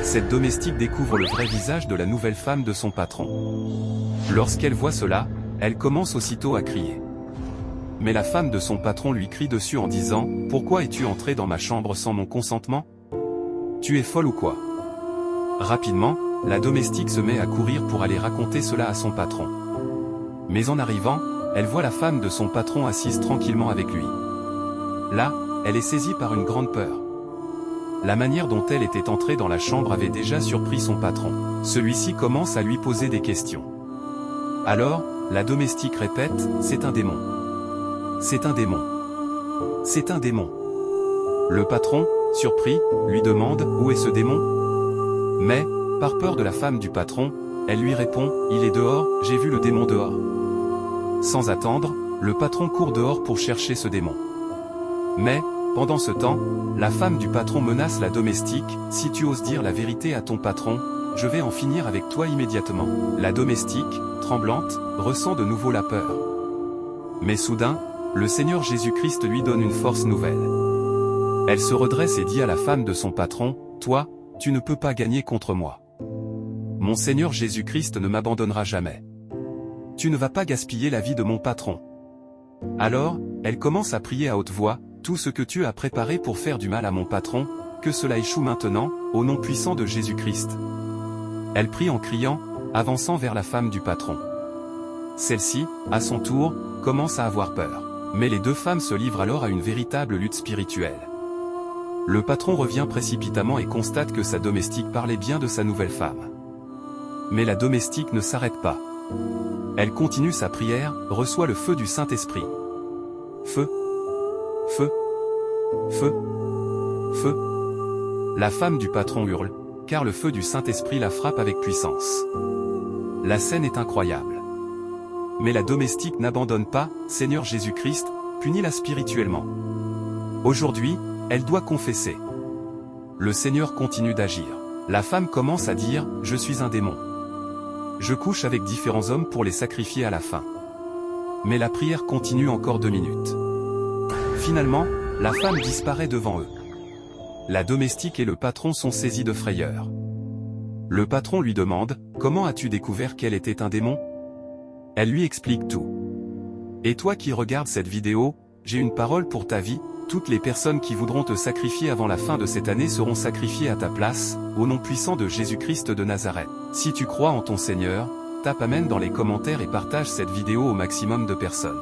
cette domestique découvre le vrai visage de la nouvelle femme de son patron. Lorsqu'elle voit cela, elle commence aussitôt à crier. Mais la femme de son patron lui crie dessus en disant « Pourquoi es-tu entrée dans ma chambre sans mon consentement? Tu es folle ou quoi ?» Rapidement, la domestique se met à courir pour aller raconter cela à son patron. Mais en arrivant, elle voit la femme de son patron assise tranquillement avec lui. Là, elle est saisie par une grande peur. La manière dont elle était entrée dans la chambre avait déjà surpris son patron. Celui-ci commence à lui poser des questions. Alors, la domestique répète « C'est un démon. C'est un démon. C'est un démon. » Le patron, surpris, lui demande « Où est ce démon ?» Mais, par peur de la femme du patron, elle lui répond « Il est dehors, j'ai vu le démon dehors. » Sans attendre, le patron court dehors pour chercher ce démon. Mais, pendant ce temps, la femme du patron menace la domestique « Si tu oses dire la vérité à ton patron, je vais en finir avec toi immédiatement. » La domestique, tremblante, ressent de nouveau la peur. Mais soudain, le Seigneur Jésus-Christ lui donne une force nouvelle. Elle se redresse et dit à la femme de son patron « Toi, tu ne peux pas gagner contre moi. Mon Seigneur Jésus-Christ ne m'abandonnera jamais. Tu ne vas pas gaspiller la vie de mon patron. » Alors, elle commence à prier à haute voix, « Tout ce que tu as préparé pour faire du mal à mon patron, que cela échoue maintenant, au nom puissant de Jésus-Christ. » Elle prie en criant, avançant vers la femme du patron. Celle-ci, à son tour, commence à avoir peur. Mais les deux femmes se livrent alors à une véritable lutte spirituelle. Le patron revient précipitamment et constate que sa domestique parlait bien de sa nouvelle femme. Mais la domestique ne s'arrête pas. Elle continue sa prière, reçoit le feu du Saint-Esprit. Feu. Feu. Feu. Feu. La femme du patron hurle, car le feu du Saint-Esprit la frappe avec puissance. La scène est incroyable. Mais la domestique n'abandonne pas, Seigneur Jésus-Christ, punis-la spirituellement. Aujourd'hui, elle doit confesser. Le Seigneur continue d'agir. La femme commence à dire, je suis un démon. Je couche avec différents hommes pour les sacrifier à la fin. Mais la prière continue encore 2 minutes. Finalement, la femme disparaît devant eux. La domestique et le patron sont saisis de frayeur. Le patron lui demande, comment as-tu découvert qu'elle était un démon? Elle lui explique tout. Et toi qui regardes cette vidéo, j'ai une parole pour ta vie, toutes les personnes qui voudront te sacrifier avant la fin de cette année seront sacrifiées à ta place, au nom puissant de Jésus-Christ de Nazareth. Si tu crois en ton Seigneur, tape Amen dans les commentaires et partage cette vidéo au maximum de personnes.